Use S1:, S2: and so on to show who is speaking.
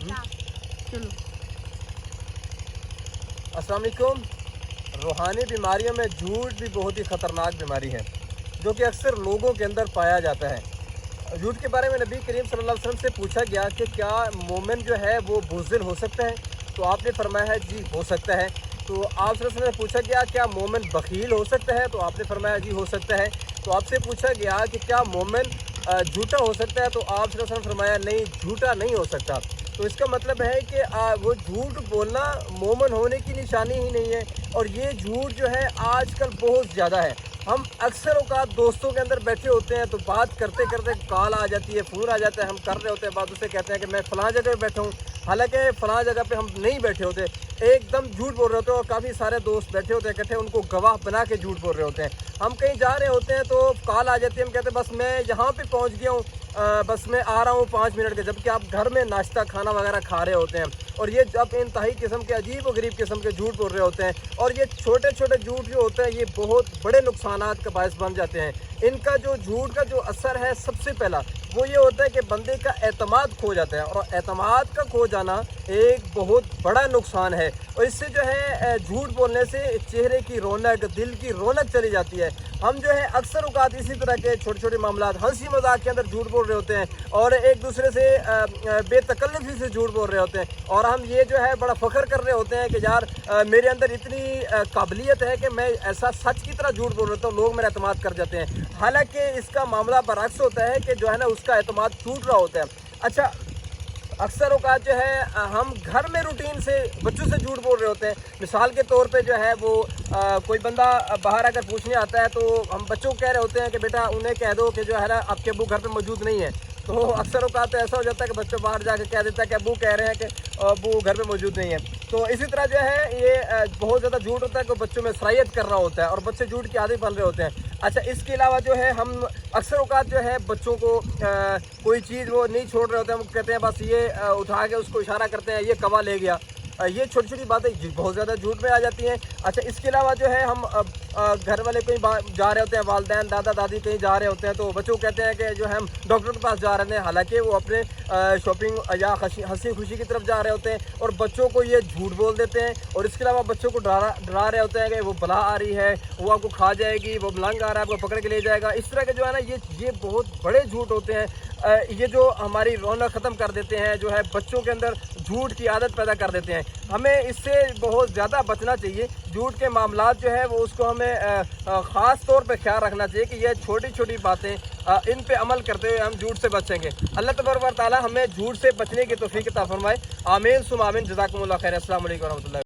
S1: चलो।
S2: अस्सलाम वालेकुम। रूहानी बीमारियों में झूठ भी बहुत ही ख़तरनाक बीमारी है जो कि अक्सर लोगों के अंदर पाया जाता है। झूठ के बारे में नबी करीम सल्लल्लाहु अलैहि वसल्लम से पूछा गया कि क्या मोमिन जो है वो बुज़दिल हो सकता है, तो आपने फरमाया है जी हो सकता है। तो आप सल्लल्लाहु अलैहि वसल्लम से पूछा गया क्या मोमिन बखील हो सकता है, तो आपने फरमाया जी हो सकता है। तो आपसे पूछा गया कि क्या मोमिन झूठा हो सकता है, तो आप सल्लल्लाहु अलैहि वसल्लम ने फरमाया नहीं, झूठा नहीं हो सकता। तो इसका मतलब है कि वो झूठ बोलना मोमिन होने की निशानी ही नहीं है। और ये झूठ जो है आजकल बहुत ज़्यादा है। हम अक्सर औकात दोस्तों के अंदर बैठे होते हैं तो बात करते करते कॉल आ जाती है, फ़ोन आ जाता है, हम कर रहे होते हैं बात, उससे कहते हैं कि मैं फ़लाँ जगह बैठा हूँ, हालांकि फ़लाँ जगह पे हम नहीं बैठे होते, एकदम झूठ बोल रहे होते हैं। और काफ़ी सारे दोस्त बैठे होते हैं इकट्ठे, उनको गवाह बना के झूठ बोल रहे होते हैं। हम कहीं जा रहे होते हैं तो कॉल आ जाती है, हम कहते हैं बस मैं यहाँ पे पहुँच गया हूँ, बस मैं आ रहा हूँ 5 मिनट के, जबकि आप घर में नाश्ता खाना वगैरह खा रहे होते हैं। और ये जब इंतहाई किस्म के अजीब और गरीब किस्म के झूठ बोल रहे होते हैं। और ये छोटे छोटे झूठ जो होते हैं ये बहुत बड़े नुकसानात का बायस बन जाते हैं। इनका जो झूठ का जो असर है सबसे पहला वो ये होता है कि बंदे का एतमाद खो जाता है, और एतमाद का खो जाना एक बहुत बड़ा नुकसान है। और इससे जो है झूठ बोलने से चेहरे की रौनक, दिल की रौनक चली जाती है। हम जो है अक्सर औकात इसी तरह के छोटे छोटे मामला हंसी मजाक के अंदर झूठ बोल रहे होते हैं, और एक दूसरे से बेतकल्लुफ़ी से झूठ बोल रहे होते हैं। और हम ये जो है बड़ा फ़ख्र कर रहे होते हैं कि यार मेरे अंदर इतनी काबिलियत है कि मैं ऐसा सच की तरह झूठ बोल रहा हूँ, लोग मेरा एतमाद कर जाते हैं। हालांकि इसका मामला बरअक्स होता है कि जो है ना उसका एतमाद टूट रहा होता है। अच्छा, अक्सर औकात जो है हम घर में रूटीन से बच्चों से झूठ बोल रहे होते हैं। मिसाल के तौर पे जो है वो कोई बंदा बाहर अगर पूछने आता है तो हम बच्चों को कह रहे होते हैं कि बेटा उन्हें कह दो कि जो है ना आपके अब्बू घर पे मौजूद नहीं है। तो अक्सर औकात तो ऐसा हो जाता है कि बच्चों बाहर जाके कह देता है कि अब्बू कह रहे हैं कि अब्बू घर पे मौजूद नहीं है। तो इसी तरह जो है ये बहुत ज़्यादा झूठ होता है कि बच्चों में सरायत कर रहा होता है और बच्चे झूठ की आदत बन रहे होते हैं। अच्छा, इसके अलावा जो है हम अक्सर औकात जो है बच्चों को कोई चीज़ वो नहीं छोड़ रहे होते हैं, हम कहते हैं बस ये उठा के उसको इशारा करते हैं ये कवा ले गया। ये छोटी छोटी बातें बहुत ज़्यादा झूठ में आ जाती हैं। अच्छा, इसके अलावा जो है हम घर वाले कहीं जा रहे होते हैं, वालिदैन दादा दादी कहीं जा रहे होते हैं, तो बच्चों को कहते हैं कि जो है हम डॉक्टर के पास जा रहे हैं, हालांकि वो अपने शॉपिंग या हंसी खुशी की तरफ जा रहे होते हैं, और बच्चों को ये झूठ बोल देते हैं। और इसके अलावा बच्चों को डरा रहे होते हैं कि वो बला आ रही है, वो आपको खा जाएगी, वो मलंग आ रहा है आपको पकड़ के ले जाएगा। इस तरह के जो है ना ये बहुत बड़े झूठ होते हैं। ये जो हमारी रौनक ख़त्म कर देते हैं, जो है बच्चों के अंदर झूठ की आदत पैदा कर देते हैं। हमें इससे बहुत ज़्यादा बचना चाहिए। झूठ के मामलात जो है वो उसको हमें ख़ास तौर पे ख्याल रखना चाहिए कि ये छोटी छोटी बातें इन पे अमल करते हुए हम झूठ से बचेंगे। अल्लाह तबारक व तआला हमें झूठ से बचने की तौफीक अता फरमाए। आमीन सुम आमीन। जज़ाकुमुल्लाह खैर। अस्सलाम वालेकुम व रहमतुल्लाह।